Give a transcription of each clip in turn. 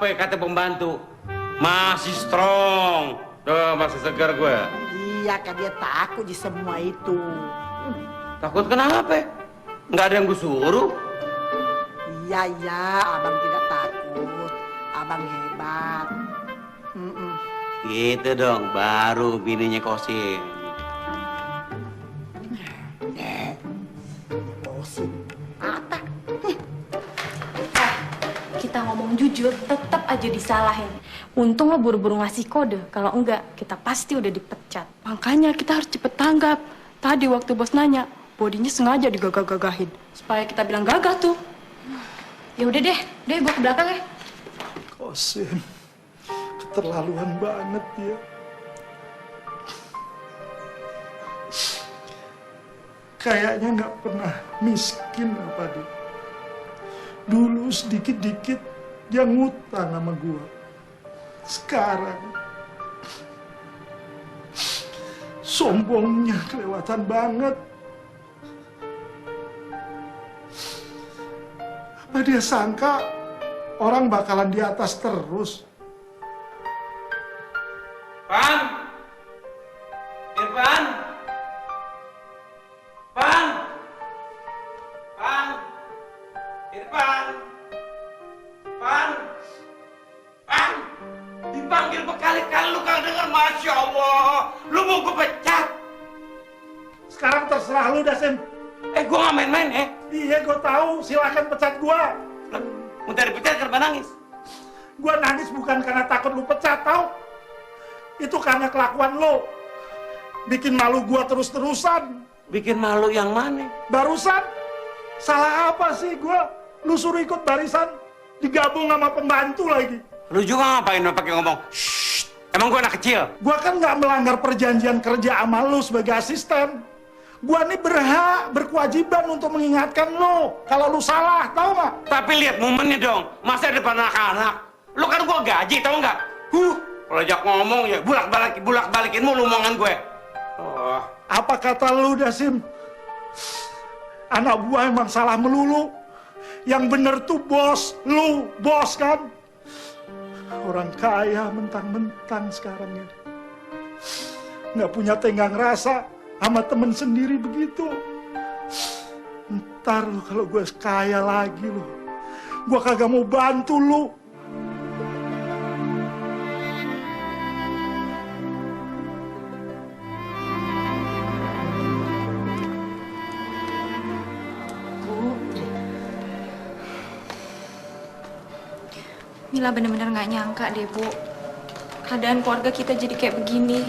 apa kata pembantu? Masih strong. Tuh, masih segar gue. Iya, kan dia takut di semua itu. Takut kenapa? Nggak ada yang gue suruh. Iya, abang tidak takut. Abang hebat. Gitu dong, baru bininya Kosim. Kosim apa? Kita ngomong jujur, tetap aja disalahin. Untung lo buru-buru ngasih kode. Kalau enggak, kita pasti udah dipecat. Makanya kita harus cepet tanggap. Tadi waktu bos nanya, bodinya sengaja digagah-gagahin. Supaya kita bilang gagah tuh. Ya udah deh gue ke belakang ya. Kosim, keterlaluan banget dia. Kayaknya nggak pernah miskin apa dia. Dulu sedikit-dikit dia ngutang sama gua. Sekarang sombongnya kelewatan banget. Apa dia sangka orang bakalan di atas terus? Pan? Irfan? Pan? Pan? Irfan? Pan? Pan? Dipanggil berkali-kali lu kagak denger, Masya Allah. Lu mau gue pecat? Sekarang terserah lu dah, Sim. Gue gak main-main, Iya, gue tahu. Silakan pecat gua. Mudah dipecat kenapa nangis? Gua nangis bukan karena takut lu pecat, tau? Itu karena kelakuan lu. Bikin malu gua terus-terusan. Bikin malu yang mana? Barusan, salah apa sih gua? Lu suruh ikut barisan, digabung sama pembantu lagi. Lu juga ngapain pakai ngomong? Shh, emang gue anak kecil? Gua kan nggak melanggar perjanjian kerja sama lu sebagai asisten. Gua nih berhak, berkewajiban untuk mengingatkan lu kalau lu salah, tahu nggak? Tapi lihat momennya dong, masa depan anak-anak. Lu kan gue gaji, tahu nggak? Kalau ajak ngomong ya bulak-balikin mulu omongan gue. Oh. Apa kata lu, Dasim? Anak gua emang salah melulu. Yang bener tuh bos, lu bos kan? Orang kaya mentang-mentang sekarang ya. Nggak punya tenggang rasa sama temen sendiri begitu. Ntar lu kalau gue kaya lagi lu, gue kagak mau bantu lu. Mila bener-bener gak nyangka deh, Bu. Keadaan keluarga kita jadi kayak begini.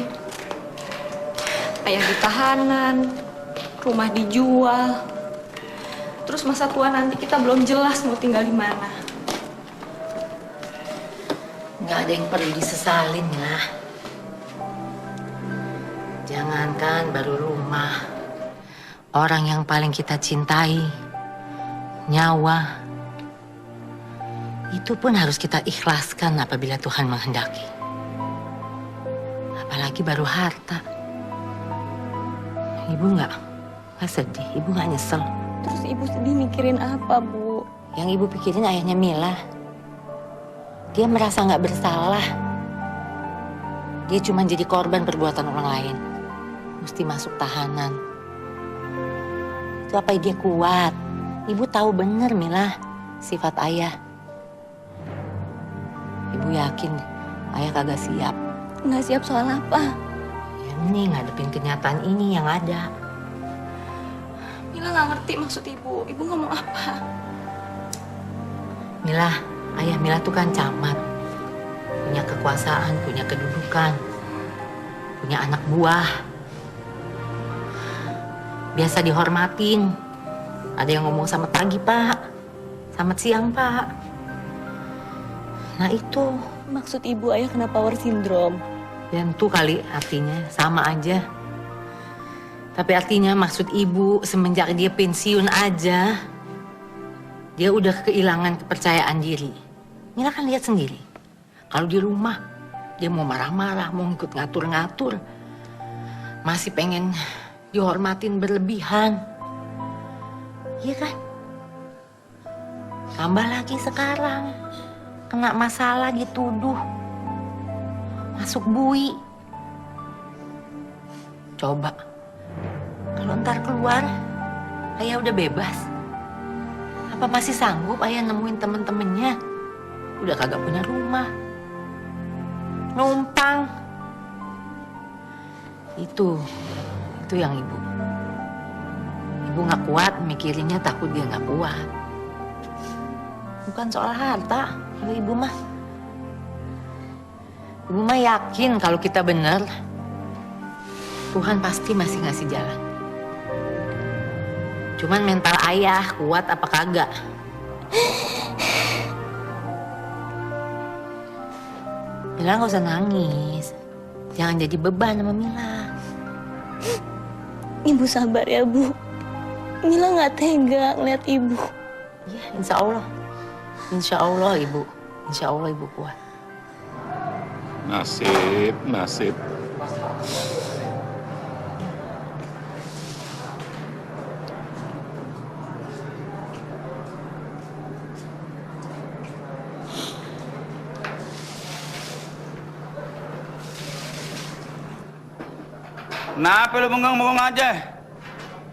Ayah ditahanan, rumah dijual. Terus masa tua nanti kita belum jelas mau tinggal di mana. Nggak ada yang perlu disesalin ya. Jangankan baru rumah, orang yang paling kita cintai, nyawa, itu pun harus kita ikhlaskan apabila Tuhan menghendaki. Apalagi baru harta. Ibu nggak sedih, ibu nggak nyesel. Terus ibu sedih mikirin apa, Bu? Yang ibu pikirin ayahnya Mila. Dia merasa nggak bersalah. Dia cuma jadi korban perbuatan orang lain. Mesti masuk tahanan. Itu apa dia kuat? Ibu tahu bener Mila sifat ayah. Ibu yakin ayah kagak siap. Nggak siap soal apa? Ya nih ngadepin kenyataan ini yang ada. Mila nggak ngerti maksud ibu. Ibu ngomong apa? Mila, ayah Mila tuh kan camat. Punya kekuasaan, punya kedudukan. Punya anak buah. Biasa dihormatin. Ada yang ngomong selamat pagi, Pak. Selamat siang, Pak. Nah itu. Maksud ibu ayah kena power syndrome. Dan tuh kali artinya sama aja. Tapi artinya maksud ibu semenjak dia pensiun aja, dia udah kehilangan kepercayaan diri. Mila kan lihat sendiri. Kalau di rumah, dia mau marah-marah, mau ikut ngatur-ngatur. Masih pengen dihormatin berlebihan. Iya kan? Tambah lagi sekarang, kena masalah dituduh masuk bui. Coba kalau ntar keluar ayah udah bebas, apa masih sanggup ayah nemuin temen-temennya? Udah kagak punya rumah, numpang. Itu yang ibu nggak kuat mikirinnya, takut dia nggak kuat. Bukan soal harta kalau ibu mah yakin kalau kita bener Tuhan pasti masih ngasih jalan. Cuman mental ayah kuat apa kagak? Mila nggak usah nangis, jangan jadi beban sama Mila. Ibu sabar ya, Bu. Mila nggak tega ngeliat Ibu. Ya, insya Allah Ibu, insya Allah Ibu kuat. Nasib. Kenapa lu bengong-bengong aja?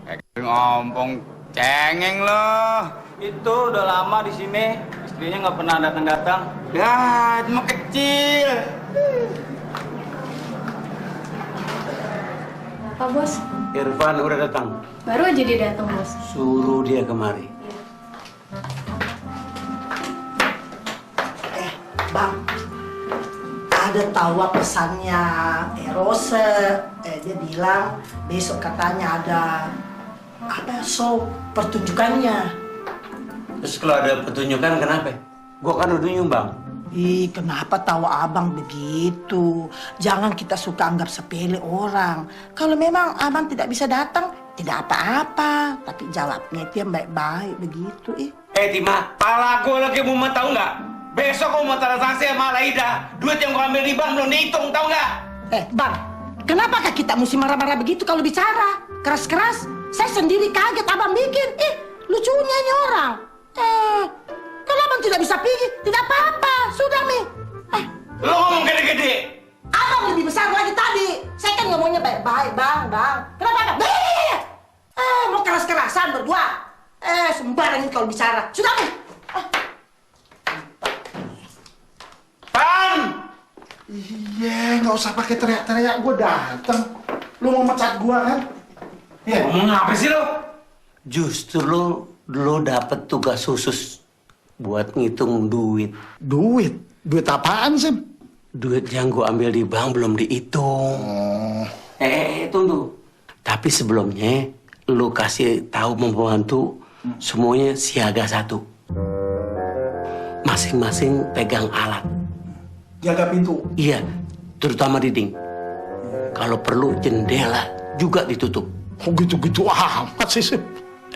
Kayak ngompong cengeng lo. Itu udah lama di sini, istrinya nggak pernah datang-datang. Ya, itu mah kecil. Pak Bos, Irfan udah datang. baru aja dia datang, Bos. Suruh dia kemari. Bang, ada tahu pesannya Rose. Dia bilang besok katanya ada show pertunjukannya. Terus kalau ada pertunjukan kenapa? Gua kan udah nyumbang. Ih, kenapa tahu abang begitu? Jangan kita suka anggap sepele orang. Kalau memang abang tidak bisa datang, tidak apa-apa. Tapi jawabnya itu yang baik-baik begitu. Tima, pala gua lagi mau tahu nggak? Besok gua mau transaksi sama Laida. Duit yang gua ambil di bank belum dihitung, tahu nggak? Bang, kenapa kita mesti marah-marah begitu kalau bicara? Keras-keras? Saya sendiri kaget abang bikin. Lucunya ini orang. Kalau abang tidak bisa pergi, tidak apa-apa. Sudah, Mi. Lo ngomong gede-gede. Abang lebih besar lagi tadi. Saya kan ngomongnya baik-baik, Bang. Kenapa, Bang? Mau keras-kerasan berdua. Sembarang ini kalau bicara. Sudah, Mi. Pan! Iya, nggak usah pakai teriak-teriak. Gue datang. Lu mau mecat gua kan? Ya, ngomong apa sih lo? Justru lo dapet tugas khusus buat ngitung duit. Duit? Duit apaan sih? Duit yang gua ambil di bank belum dihitung. Tunggu. Tapi sebelumnya lo kasih tahu membantu semuanya siaga 1. Masing-masing pegang alat. Jaga pintu. Iya, terutama dinding. Kalau perlu jendela juga ditutup. Oh gitu-gitu amat sih.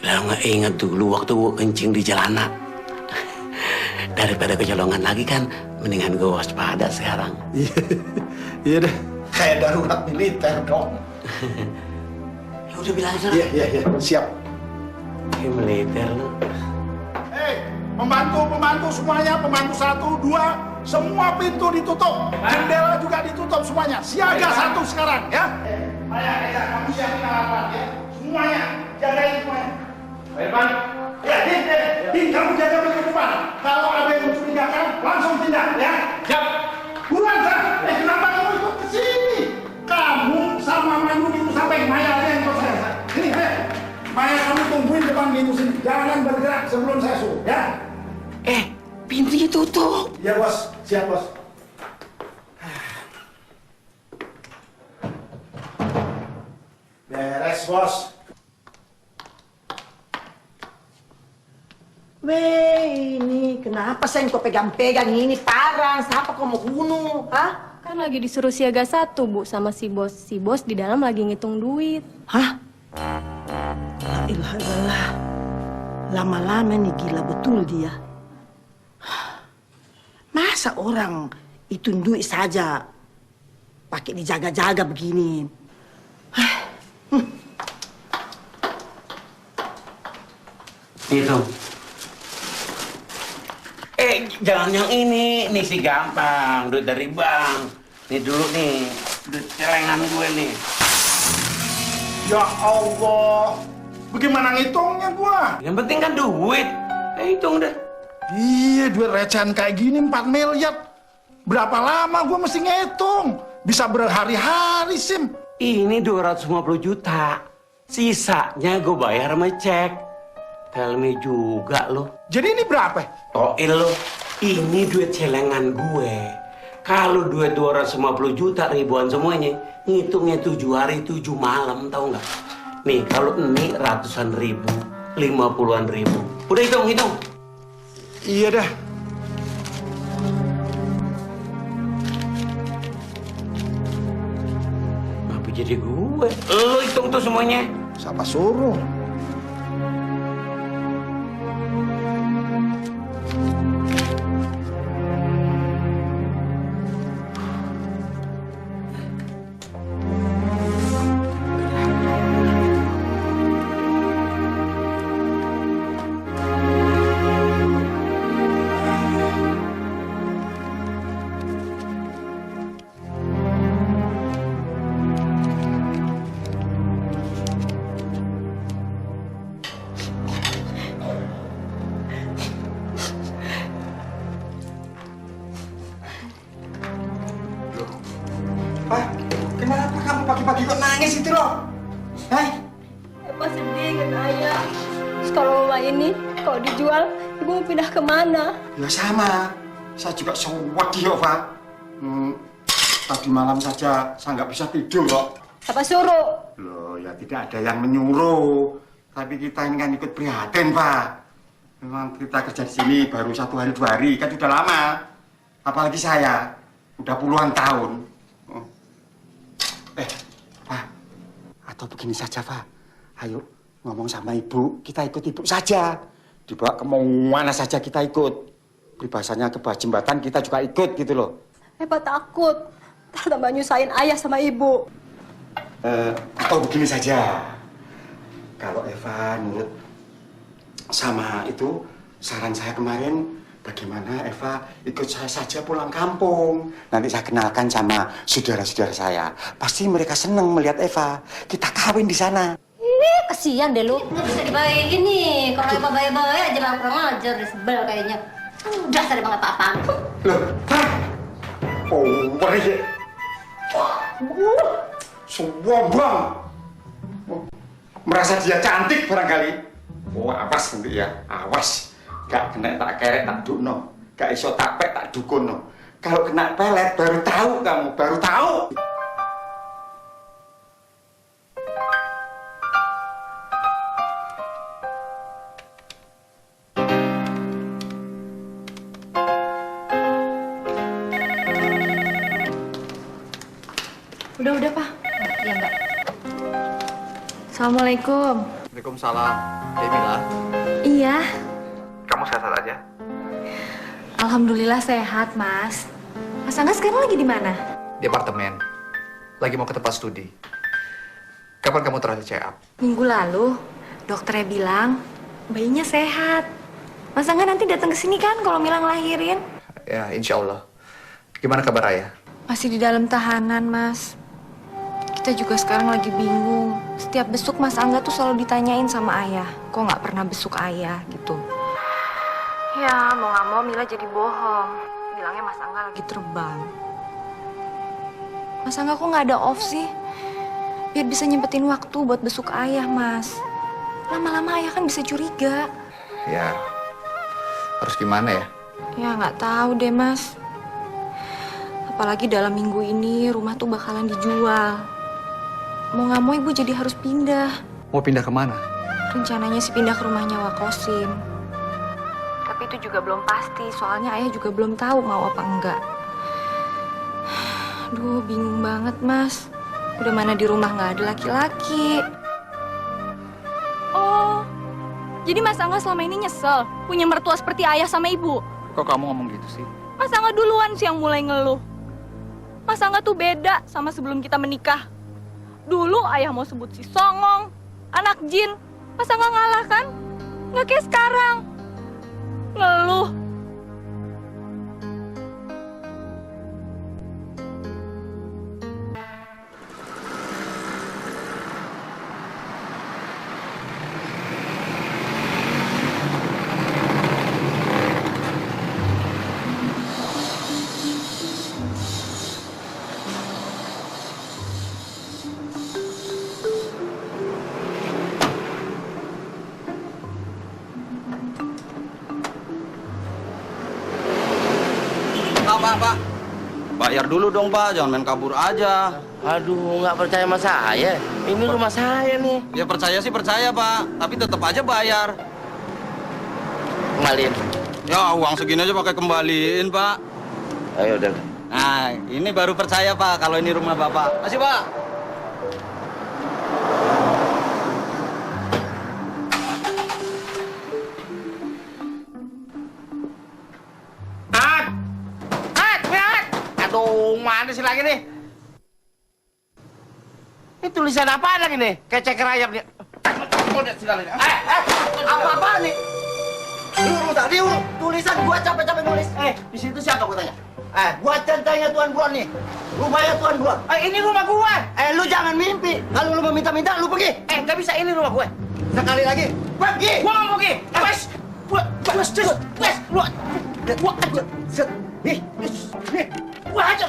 Lo nggak inget dulu waktu gua kencing di jalanan. Daripada kecolongan lagi kan, mendingan gua waspada sekarang. Iya deh, kayak darurat militer dong. Ya udah bilang aja. Iya, siap. Kayak militer lo. Pembantu semuanya, pembantu 1, 2, semua pintu ditutup. Jendela juga ditutup semuanya. Siaga 1 sekarang, ya. Ayo, kamu siapin alat ya. Semuanya, jagain semuanya. Baik, Pak. Ya, Din, kamu jaga pintu depan. Kalau ada yang mencurigakan, langsung tindak, ya. Siap. Buruan, San. Kenapa kamu ikut ke sini? Kamu sama Manu itu sampai Maya aja yang ikut saya. Sini, ayo. Maya, kamu tungguin depan pintu sini. Jangan bergerak sebelum saya suruh, ya. Pintunya tutup. Iya, Bos. Siap, Bos. Beres, Bos. Weh, ini kenapa saya kau pegang-pegang ini? Parang, siapa kau mau bunuh? Hah? Kan lagi disuruh siaga 1, Bu, sama si bos. Si bos di dalam lagi ngitung duit. Hah? La ilaha illallah. Lama-lama nih gila betul dia. Masa orang hitung duit saja pakai dijaga-jaga begini? Itu. jangan yang ini sih gampang, duit dari bank. Nih dulu nih, duit celengan gue nih. Ya Allah, bagaimana ngitungnya gua? Yang penting kan duit, hitung deh. Iya, duit recehan kayak gini 4 miliar. Berapa lama gua mesti ngitung? Bisa berhari-hari, Sim. Ini 250 juta. Sisanya gue bayar sama cek. Tell me juga lo. Jadi ini berapa? Toil lo, ini duit celengan gue. Kalau duit 250 juta ribuan semuanya, ngitungnya 7 hari 7 malam, tahu nggak? Nih, kalau ini ratusan ribu, 50-an ribu. Udah hitung. Iya dah. Apa jadi gue? Lo hitung tuh semuanya. Siapa suruh? Kenapa kamu pagi-pagi kok nangis itu loh? Hah? Eva sedih kan ayah. Kalau rumah ini kalau dijual, ibu mau pindah kemana? Ya sama, saya juga sedih kok, Pak. Tadi malam saja saya nggak bisa tidur kok. Siapa suruh? Loh, ya tidak ada yang menyuruh. Tapi kita ini kan ikut prihatin, Pak. Memang kita kerja di sini baru 1 hari 2 hari, kan sudah lama. Apalagi saya, udah puluhan tahun. Pak, atau begini saja, Pak. Ayo ngomong sama ibu, kita ikut ibu saja. Dibawa ke mana saja kita ikut. Peribahasanya ke bawah jembatan kita juga ikut gitu loh. Eva takut. Ntar tambah nyusahin ayah sama ibu. Atau begini saja. Kalau Eva nurut sama itu saran saya kemarin, bagaimana Eva ikut saya saja pulang kampung. Nanti saya kenalkan sama saudara-saudara saya. Pasti mereka senang melihat Eva. Kita kawin di sana. Ih, kesian deh lu. Nggak bisa dibayarin nih. Kalau Eva bayar-bayar aja bang kurang ajar, sebel kayaknya. Udah ada banget apa-apaan. Loh, hah? Oh, pergi. Sombong. Merasa dia cantik barangkali. Oh, awas nanti ya, awas. Gak kena tak kerek tak dukno, gak iso tak pek tak dukunno. Kalau kena pelet baru tahu kamu, baru tahu. Udah, Pak. Ya, Mbak. Assalamualaikum. Waalaikumsalam. Mila. Iya. Kamu sehat aja? Alhamdulillah sehat, Mas. Mas Angga sekarang lagi di mana? Di apartemen. Lagi mau ke tempat studi. Kapan kamu terakhir check up? Minggu lalu, dokternya bilang bayinya sehat. Mas Angga nanti datang ke sini kan kalau Mila ngelahirin? Ya, insya Allah. Gimana kabar Ayah? Masih di dalam tahanan, Mas. Kita juga sekarang lagi bingung. Setiap besuk Mas Angga tuh selalu ditanyain sama Ayah. Kok nggak pernah besuk Ayah gitu. Ya, mau nggak mau Mila jadi bohong. Bilangnya Mas Angga lagi terbang. Mas Angga kok nggak ada off sih? Biar bisa nyempetin waktu buat besuk Ayah, Mas. Lama-lama Ayah kan bisa curiga. Ya, harus gimana ya? Ya, nggak tahu deh, Mas. Apalagi dalam minggu ini rumah tuh bakalan dijual. Mau nggak mau ibu jadi harus pindah. Mau pindah kemana? Rencananya sih pindah ke rumahnya Wakosim. Tapi itu juga belum pasti, soalnya ayah juga belum tahu mau apa enggak. Aduh, bingung banget, Mas. Udah mana di rumah nggak ada laki-laki. Oh, jadi Mas Angga selama ini nyesel punya mertua seperti ayah sama ibu? Kok kamu ngomong gitu sih? Mas Angga duluan sih yang mulai ngeluh. Mas Angga tuh beda sama sebelum kita menikah. Dulu ayah mau sebut si songong, anak jin. Mas Angga ngalah kan? Nggak kayak sekarang. Ngeluh. bayar dulu dong Pak, jangan main kabur aja. Aduh, nggak percaya sama saya. Ini rumah saya nih. Ya percaya sih percaya Pak, tapi tetap aja bayar. Kembaliin. Ya uang segini aja pakai kembaliin Pak. Ayo udah. Nah, ini baru percaya Pak kalau ini rumah Bapak. Masih Pak. Aduh, mana sih lagi nih? Ini tulisan apa lagi nih? Kayak ceker ayam nih. Apa nih? Tadi tulisan gua capek-capek nulis. Di situ siapa gua tanya? Gua centangnya Tuan Bron nih. Rumahnya Tuan Bron. Ini rumah gua. Lu jangan mimpi. Kalau lu mau minta-minta, lu pergi. Nggak bisa, ini rumah gue. Sekali lagi, pergi. Gua nggak mau pergi. Wes, lu gua aja.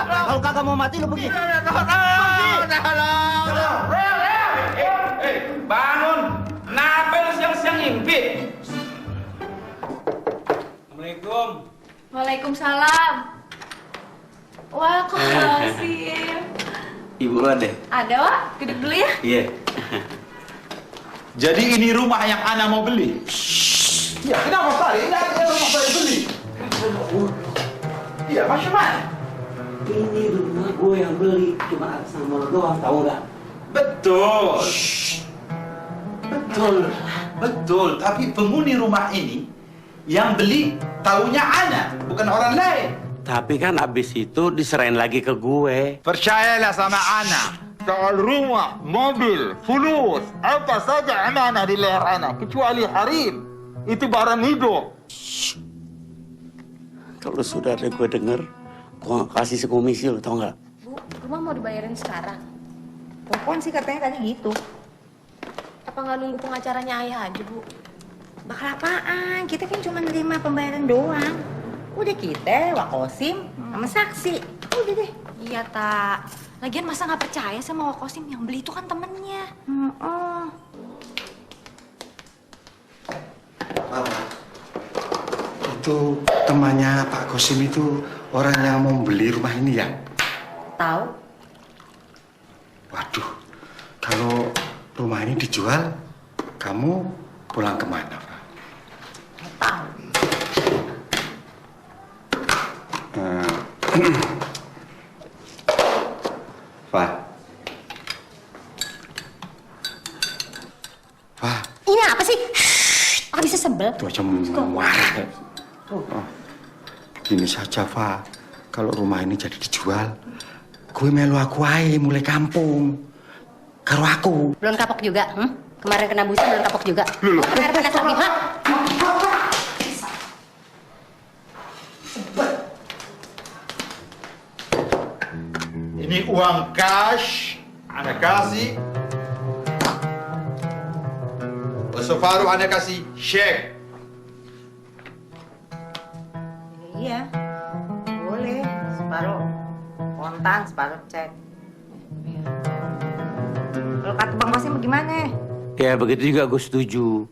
Kalau kagak mau mati, lu pergi. Bangun! Kenapa lu siang-siang ngimpi? Assalamualaikum. Waalaikumsalam. Wah, kok Qasim. Ibu ada? Ada, Wak. Duduk dulu ya. Iya. Jadi ini rumah yang Ana mau beli? Ya, kenapa kali? Ini rumah saya beli. Iya, macam mana? Ini rumah gue yang beli, cuma atas nama lo doang, tahu nggak? Betul. Betul. Tapi penghuni rumah ini yang beli taunya Ana, bukan orang lain. Tapi kan abis itu diserahin lagi ke gue. Percayalah sama Ana. Soal rumah, mobil, fulus, apa saja amanah di leher Ana, kecuali harim. Itu barang hidup. Kalau sudah ada gue denger, gue gak kasih sekomisi lo, tau nggak? Bu, rumah mau dibayarin sekarang. Perempuan sih katanya tadi gitu. Apa nggak nunggu pengacaranya Ayah aja, Bu? Bakal apaan? Kita kan cuma nerima pembayaran doang. Udah kita, Wak Qasim, sama saksi. Udah deh. Iya, Tak. Lagian masa nggak percaya sama Wak Qasim? Yang beli itu kan temennya. Itu temannya Pak Qasim itu orang yang mau beli rumah ini ya? Tahu? Waduh, kalau rumah ini dijual, kamu pulang kemana, Pak? Tahu. Pak. Pak. Ini apa sih? Aku bisa sebel. Tuh aja marah. Oh, gini saja, Pak. Kalau rumah ini jadi dijual, gue melu aku aja mulai kampung. Karo aku. Belum kapok juga, Kemarin kena busa belum kapok juga. Loh. Kemarin kena sakit, ha? Ini uang cash, Ana kasih. Separuh Ana kasih cek. Iya, boleh. Separuh kontan, separuh cek. Kalau kata Bang Qasim bagaimana? Ya begitu juga gue setuju.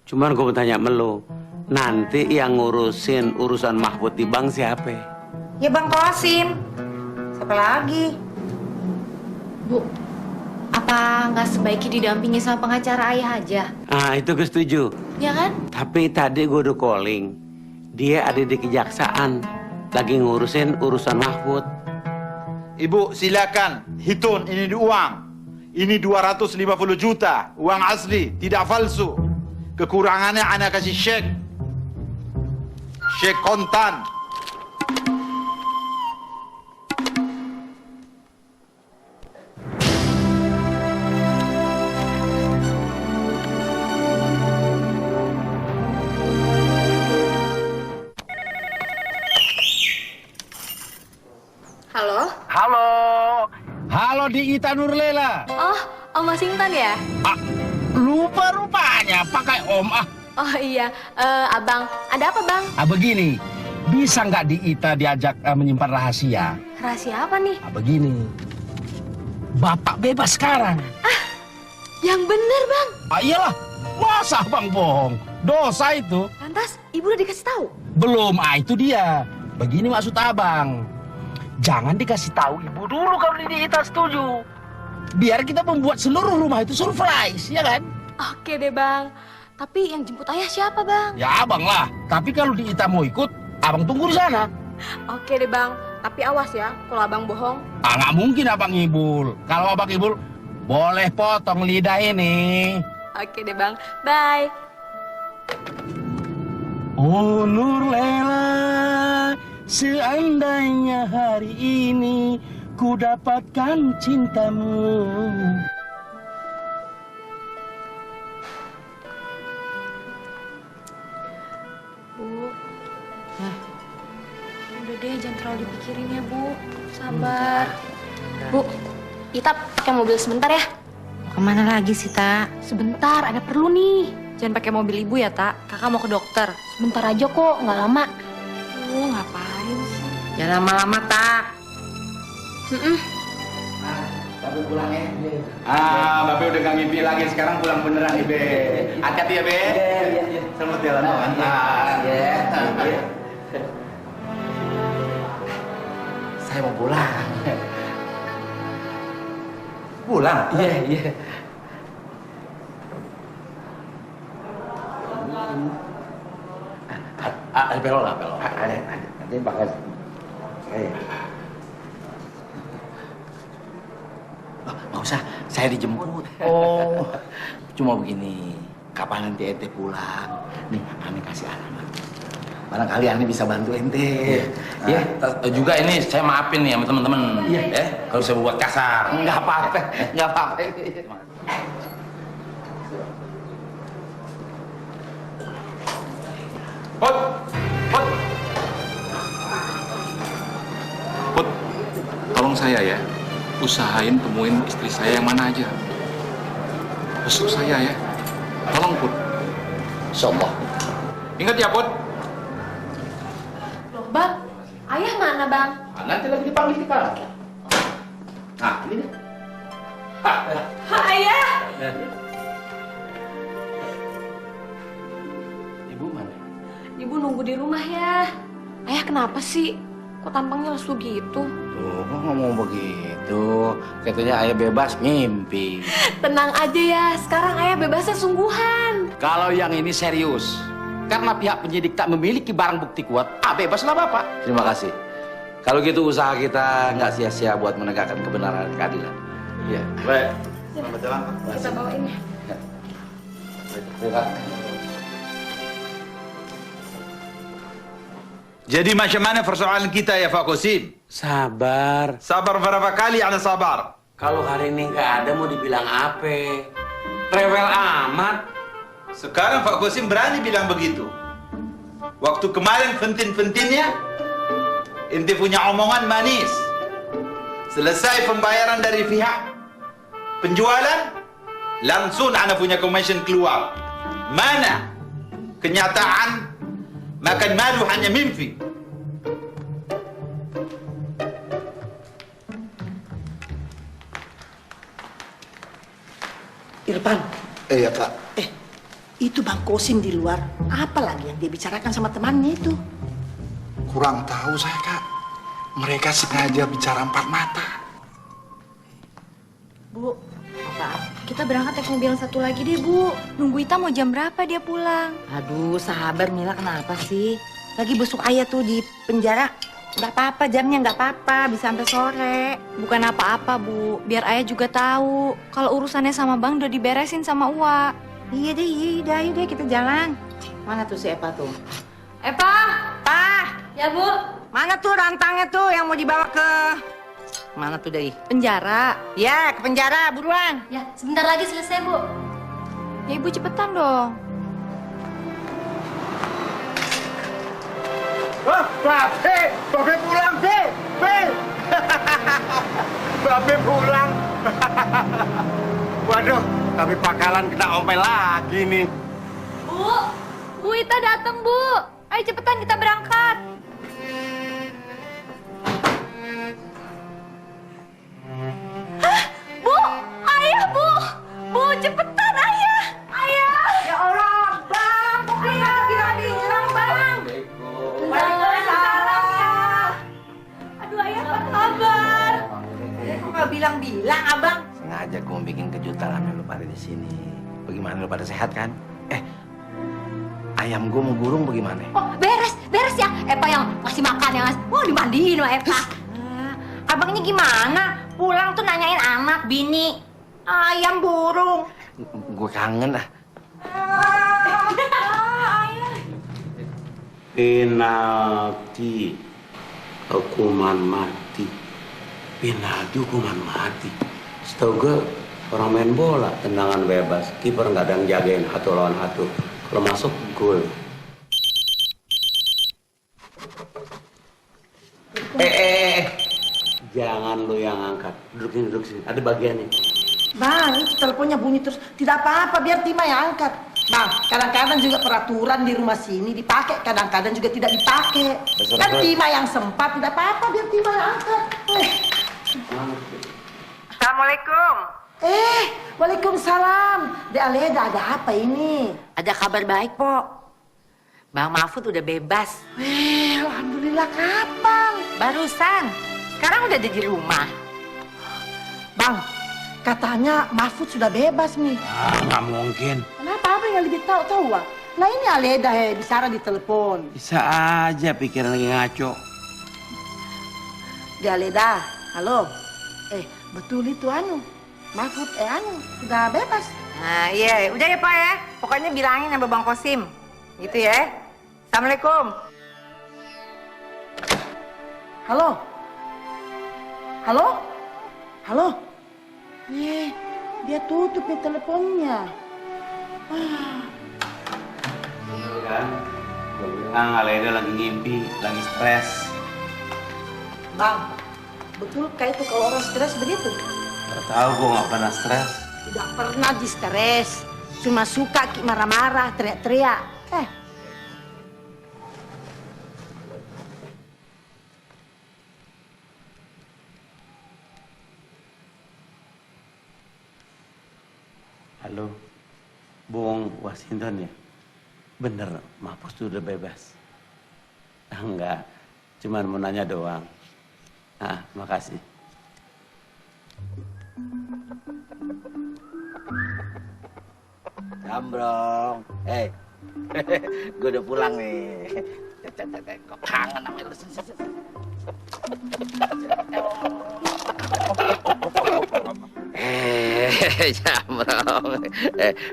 Cuman gue mau tanya melo, nanti yang ngurusin urusan Mahfud di bank siapa? Ya Bang Qasim. Siapa lagi? Bu, apa nggak sebaiknya didampingi sama pengacara Ayah aja? Ah itu gue setuju. Ya kan? Tapi tadi gue udah calling, dia ada di kejaksaan, lagi ngurusin urusan Mahfud. Ibu silakan hitung ini uang. Ini 250 juta, uang asli, tidak palsu. Kekurangannya Ana kasih cek. Cek kontan. Halo? Halo di Ita Nurlela. Oh, Om Washington ya? Lupa rupanya pakai Om Oh iya, Abang. Ada apa, Bang? Begini, bisa nggak di Ita diajak menyimpan rahasia? Rahasia apa nih? Begini, Bapak bebas sekarang. Yang bener, Bang. Iyalah, masa Bang bohong? Dosa itu. Lantas, ibu udah dikasih tahu? Belum, itu dia. Begini maksud abang. Jangan dikasih tahu ibu dulu kalau Ita setuju. Biar kita membuat seluruh rumah itu surprise, ya kan? Oke deh bang. Tapi yang jemput ayah siapa bang? Ya abang lah. Tapi kalau Ita mau ikut, abang tunggu di sana. Oke deh bang. Tapi awas ya, kalau abang bohong. Nggak mungkin abang ngibul. Kalau abang ngibul, boleh potong lidah ini. Oke deh bang. Bye. Oh Nur Lela, seandainya hari ini ku dapatkan cintamu. Bu, udah deh jangan terlalu dipikirin ya Bu. Sabar. Bu, Ita pakai mobil sebentar ya. Kemana lagi sih, Tak? Sebentar, ada perlu nih. Jangan pakai mobil ibu ya, Tak. Kakak mau ke dokter. Sebentar aja kok, nggak lama. Ngapain sih? Jangan lama-lama, Tak. Babe pulang ya. Babe udah gak ngimpi lagi, sekarang pulang beneran nih, Be. Hati-hati ya, Be. Iya. Selamat jalan, Iya. Saya mau pulang. Pulang? Iya. Belok lah, belok. Nanti bakal saya. Nggak usah, saya dijemput. Oh, cuma begini. Kapan nanti ente pulang? Nih, Ane kasih alamat. Barangkali Ane bisa bantu ente. Iya. Juga ini saya maafin nih sama teman-teman. Iya. Kalau saya buat kasar. Nggak apa-apa, nggak apa-apa. Put, tolong saya ya, usahain temuin istri saya yang mana aja. Besok saya ya, tolong Put. Insyaallah. Ingat ya Put. Loh bang, ayah mana bang? Nanti lagi dipanggil di kantor. Nah, ini nih. Ayah! Ibu mana? Ibu nunggu di rumah ya. Ayah kenapa sih? Kok tampangnya lesu gitu? Tuh, kok ngomong begitu? Katanya ayah bebas ngimpi. Tenang aja ya, sekarang ayah bebasnya sungguhan. Kalau yang ini serius, karena pihak penyidik tak memiliki barang bukti kuat, bebaslah Bapak. Terima kasih. Kalau gitu usaha kita nggak sia-sia buat menegakkan kebenaran dan keadilan. Iya. Baik. Selamat jalan. Kita bawain ya. Jadi macam mana persoalan kita ya Pak Kosim? Sabar. Sabar berapa kali Ana sabar? Kalau hari ini nggak ada mau dibilang apa? Rewel amat. Sekarang Pak Kosim berani bilang begitu. Waktu kemarin pentin-pentinnya, ente punya omongan manis. Selesai pembayaran dari pihak penjualan, langsung Ana punya commission keluar. Mana kenyataan makan malu hanya mimpi. Irfan. Iya, Pak. Itu Bang Kosim di luar. Apa lagi yang dia bicarakan sama temannya itu? Kurang tahu saya, Kak. Mereka sengaja bicara empat mata. Bu, kita berangkat naik mobil satu lagi deh Bu. Nunggu Ita mau jam berapa dia pulang? Aduh, sabar Mila, kenapa sih? Lagi busuk ayah tuh di penjara. Nggak apa-apa, jamnya nggak apa-apa, bisa sampai sore. Bukan apa-apa Bu, biar ayah juga tahu kalau urusannya sama Bang udah diberesin sama Uwa. Iya deh, ayo deh kita jalan. Mana tuh si Epa tuh? Epa! Pak! Ya Bu? Mana tuh rantangnya tuh yang mau dibawa ke... Mana tuh dari? Penjara. Ya, ke penjara, buruan. Ya, sebentar lagi selesai, Bu. Ya Ibu cepetan dong. Wah, Babe pulang, Be. Babe pulang. Waduh, tapi bakalan kena ompel lagi nih. Bu Ita datang Bu. Ayo cepetan kita berangkat. Hah? Bu, ayah Bu. Bu cepetan ayah. Ayah. Ya Allah, Bang, kok bikin kejutan sama lu pada di sini. Bagaimana lu pada sehat kan? Ayam gua mau burung bagaimana? Oh, beres ya. Epa yang ngasih makan yang dimandiin sama Epa. Abangnya gimana? Pulang tuh nanyain anak, bini, ayam, burung. Gue kangen ah. Penalti, hukuman mati. Penalti hukuman mati. Setahu gue orang main bola tendangan bebas, kiper nggak ada yang jagain satu lawan satu. Kalau masuk gol. Jangan lu yang angkat. Duduk sini. Ada bagiannya. Bang, itu teleponnya bunyi terus. Tidak apa-apa, biar Tima yang angkat. Bang, kadang-kadang juga peraturan di rumah sini dipakai, kadang-kadang juga tidak dipakai. Kan Tima yang sempat, tidak apa-apa, biar Tima yang angkat. Assalamualaikum. Waalaikumsalam. De Aleda, ada apa ini? Ada kabar baik, Pok. Bang Mahfud udah bebas. Alhamdulillah, kapan? Barusan. Sekarang udah ada di rumah. Bang, katanya Mahfud sudah bebas nih. Nggak mungkin. Kenapa? Apa yang lebih tahu? Nah ini Aleda bicara di telepon. Bisa aja pikiran lagi ngaco. De Aleda, halo. Betul itu Mahfud sudah bebas. Nah iya, udah ya Pak ya. Pokoknya bilangin sama Bang Kosim. Gitu ya. Assalamualaikum. Halo. Dia tutup nih teleponnya. Betul kan? Gue bilang Aleda lagi ngimpi, lagi stres. Bang, betulkah itu kalau orang stres begitu? Gak tahu, gue gak pernah stres. Tidak pernah di stres. Cuma suka marah-marah, teriak-teriak. Halo, Bung Washington ya? Bener, Mahfud sudah bebas? Enggak, cuman mau nanya doang. Makasih. Gambrong, gue udah pulang nih. Kok kangen sama lu? Jamrong,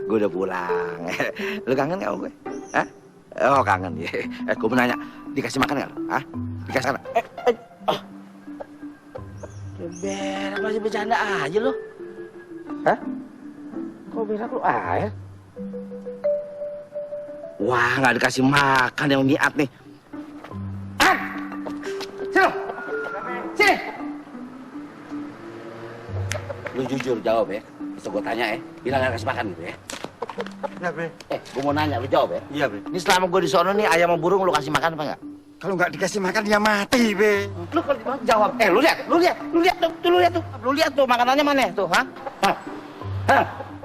gue udah pulang. Lu kangen gak sama gue? Hah? Oh kangen ya. Gue mau nanya, dikasih makan gak lu? Hah? Dikasih makan? Ber, masih bercanda aja lu. Hah? Kok berak lu air? Wah, gak dikasih makan yang niat nih. Sini. Lu jujur jawab ya. Bisa gue tanya ya. Bilang gak kasih makan gitu ya. Iya, Be. Gue mau nanya, lu jawab ya. Iya, Be. Ini selama gue di sono nih, ayam sama burung lu kasih makan apa enggak? Kalau nggak dikasih makan dia mati, Be. Lu kalau jawab. Lu lihat tuh makanannya mana tuh, Hah?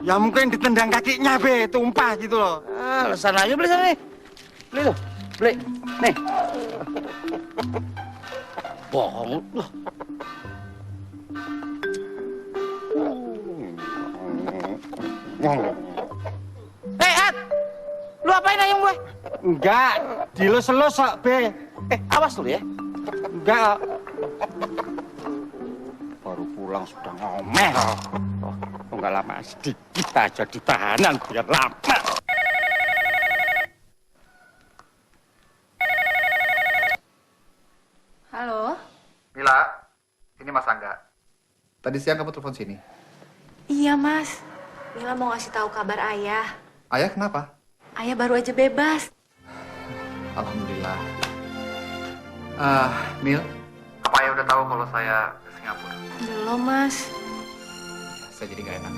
Ya mungkin ditendang kakinya, Be, tumpah gitu loh. Alasan aja beli sana nih. Beli tuh. Beli. Nih. Bohong lu. At! Lu apain ayam gue? Enggak, dilus-elus kok, Be. Awas dulu ya. Enggak. Baru pulang sudah ngomel. Enggak lama, sedikit aja ditahanan biar lama. Halo? Mila, ini Mas Angga. Tadi siang kamu telepon sini. Iya, Mas. Mila mau ngasih tahu kabar Ayah. Ayah kenapa? Ayah baru aja bebas. Alhamdulillah. Mil, apa Ayah udah tahu kalau saya ke Singapura? Belum, Mas. Saya jadi nggak enak.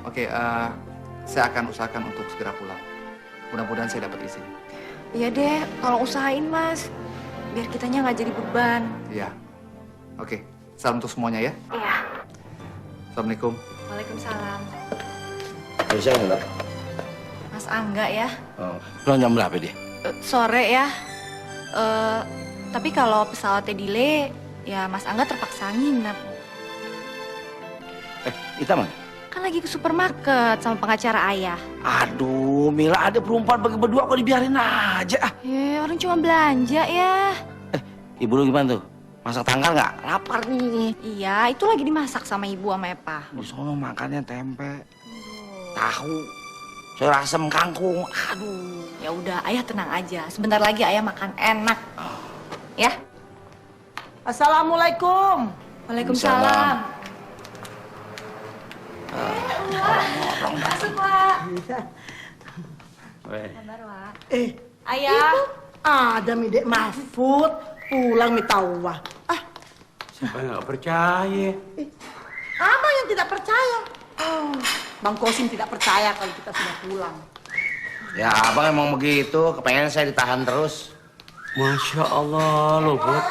Oke, saya akan usahakan untuk segera pulang. Mudah-mudahan saya dapat izin. Iya deh, tolong usahain, Mas. Biar kitanya nggak jadi beban. Iya. Oke, salam untuk semuanya ya. Iya. Assalamualaikum. Waalaikumsalam. Bisa enggak? Mas Angga ya. Pulang jam berapa dia? Sore ya. Tapi kalau pesawatnya delay, ya Mas Angga terpaksa nginep. Ita mana? Kan lagi ke supermarket sama pengacara ayah. Aduh, Mila, ada perempuan bagi berdua kok dibiarin aja. Orang cuma belanja ya. Ibu lu gimana tuh? Masak tangkal nggak? Lapar nih. Iya, itu lagi dimasak sama ibu sama Epa. Di sono makannya tempe, tahu, sayur asem, kangkung. Aduh. Ya udah, ayah tenang aja. Sebentar lagi ayah makan enak. Ya. Assalamualaikum. Waalaikumsalam. Masuk, Wak. Sabar, Wak. Ayah. Ada mi Dek Mahfud pulang mi tahu wah. Siapa yang nggak percaya? Abang yang tidak percaya. Bang Kosim tidak percaya kalau kita sudah pulang. Ya abang emang begitu, kepengen saya ditahan terus. Masya Allah lo, Bud.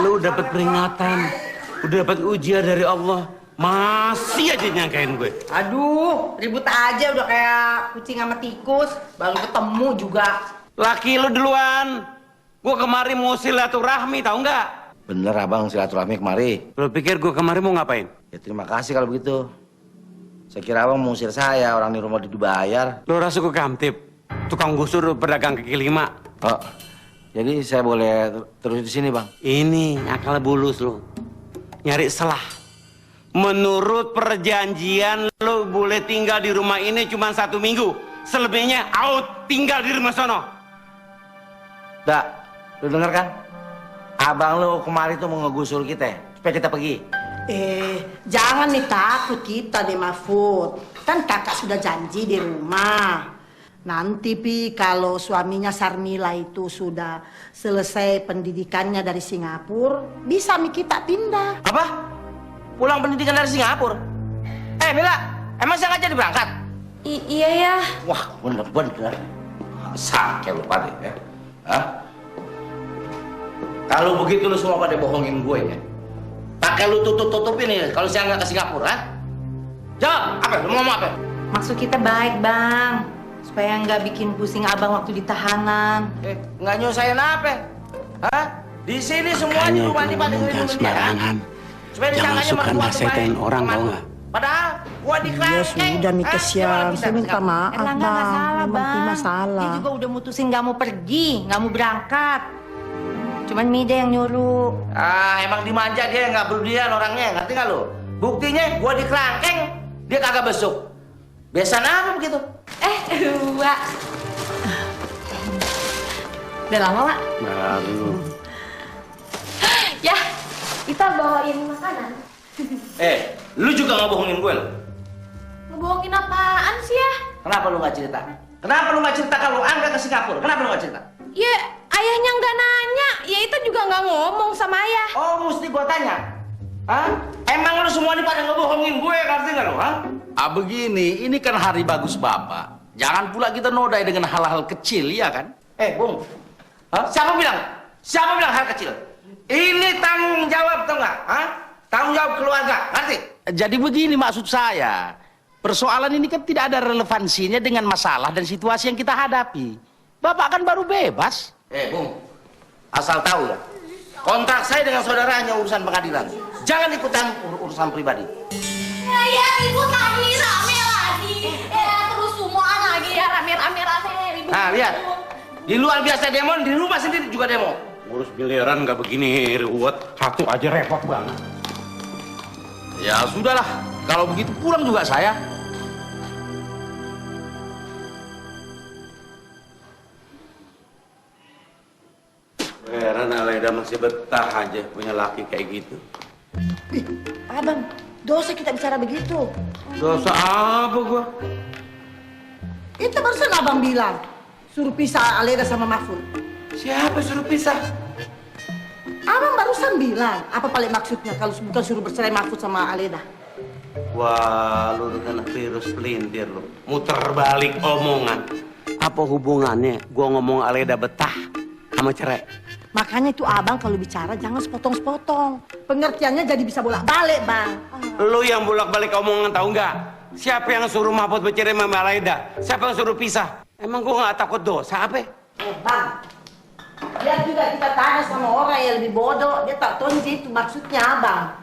Lu dapat peringatan, udah dapat ujian dari Allah, masih aja nyangkain gue. Aduh, ribut aja udah kayak kucing sama tikus, baru ketemu juga. Laki lu duluan, gue kemari mau silaturahmi, tahu nggak? Bener abang, silaturahmi kemari. Lu pikir gue kemari mau ngapain? Ya terima kasih kalau begitu. Saya kira abang mau usir saya, orang di rumah dibayar. Lu rasa gue kamtip, tukang gusur pedagang kaki lima. Oh, jadi saya boleh terus di sini bang? Ini akal bulus lu, nyari selah. Menurut perjanjian lu boleh tinggal di rumah ini cuma 1 minggu, selebihnya out, tinggal di rumah sono. Dak, lu denger kan? Abang lu kemari tuh mau ngegusur kita, supaya kita pergi. Jangan nih takut kita nih Mahfud. Kan kakak sudah janji di rumah. Nanti Pi kalau suaminya Sarmila itu sudah selesai pendidikannya dari Singapura, bisa mi kita pindah. Apa? Pulang pendidikan dari Singapura? Mila, emang saya nggak jadi berangkat? Iya ya. Wah, bener-bener. Sakit lu pada ya. Hah? Kalau begitu lu semua pada bohongin gue ya. Pakai lu tutup-tutupin nih kalau saya nggak ke Singapura, ha? Jawab, apa? Lu mau ngomong apa? Maksud kita baik, Bang. Supaya nggak bikin pusing abang waktu di tahanan. Nggak nyusahin apa? Hah? Di sini semua di rumah ini pada ngelindungin sembarangan. Jangan suka nasehatin orang, tau nggak? Padahal gua Ya dikerangkeng. sudah mi kesian, saya minta maaf Erlangga bang. nggak salah, Memang Bang. masalah. Dia juga udah mutusin nggak mau pergi, nggak mau berangkat. Cuman Mida yang nyuruh. Emang dimanja dia nggak berdian orangnya, ngerti nggak lu? Buktinya gua dikerangkeng, dia kagak besuk. Biasa apa begitu? Wak. Udah lama, Wak? Baru. Ya, kita bawain makanan. Lu juga nggak bohongin gue lo? Ngebohongin apaan sih ya? Kenapa lu nggak cerita? Kenapa lu nggak cerita kalau Angga ke Singapura? Kenapa lu nggak cerita? Ya, ayahnya nggak nanya. Ya itu juga nggak ngomong sama ayah. Oh, mesti gua tanya. Hah? Emang lu semua ini pada ngebohongin gue, ngerti nggak lu? Hah? Begini, ini kan hari bagus Bapak. Jangan pula kita nodai dengan hal-hal kecil, ya kan? Bung. Hah? Siapa bilang? Siapa bilang hal kecil? Ini tanggung jawab, tau nggak? Hah? Tanggung jawab keluarga, ngerti? Jadi begini maksud saya. Persoalan ini kan tidak ada relevansinya dengan masalah dan situasi yang kita hadapi. Bapak kan baru bebas. Bung. Asal tahu ya. Kontrak saya dengan saudara hanya urusan pengadilan. Jangan ikutan urusan pribadi. Ya, ibu tadi rame lagi. Terus semua lagi ya rame. Nah, lihat. Di luar biasa demo, di rumah sendiri juga demo. Ngurus miliaran nggak begini ruwet, satu aja repot banget. Ya sudahlah, kalau begitu pulang juga saya. Heran Aleda masih betah aja punya laki kayak gitu. Abang, dosa kita bicara begitu. Dosa apa gua? Itu barusan abang bilang, suruh pisah Aleda sama Mahfud. Siapa suruh pisah? Abang barusan bilang, apa paling maksudnya kalau bukan suruh bercerai Mahfud sama Aleda? Wah, lu kena virus pelintir lu. Muter balik omongan. Apa hubungannya gua ngomong Aleda betah sama cerai? Makanya itu abang kalau bicara jangan sepotong-sepotong. Pengertiannya jadi bisa bolak-balik, Bang. Lu yang bolak-balik omongan tahu nggak? Siapa yang suruh Mahfud bercerai sama Aleda? Siapa yang suruh pisah? Emang gua nggak takut dosa apa? Bang, lihat juga kita tanya sama orang yang lebih bodoh, dia tak tahu itu maksudnya abang.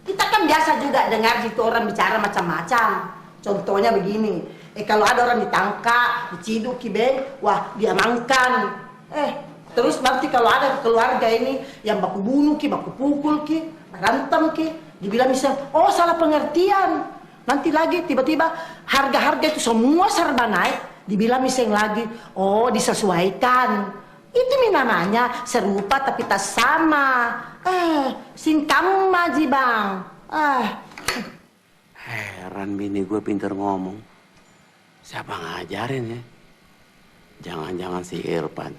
Kita kan biasa juga dengar gitu orang bicara macam-macam. Contohnya begini, kalau ada orang ditangkap, diciduk, wah diamankan. Terus nanti kalau ada keluarga ini yang baku bunuh baku pukul berantem dibilang misalnya, oh salah pengertian. Nanti lagi tiba-tiba harga-harga itu semua serba naik, dibilang misalnya lagi, oh disesuaikan. Itu namanya serupa tapi tak sama. Singkam maji bang. Heran bini gue pinter ngomong. Siapa ngajarin ya? Jangan-jangan si Irfan.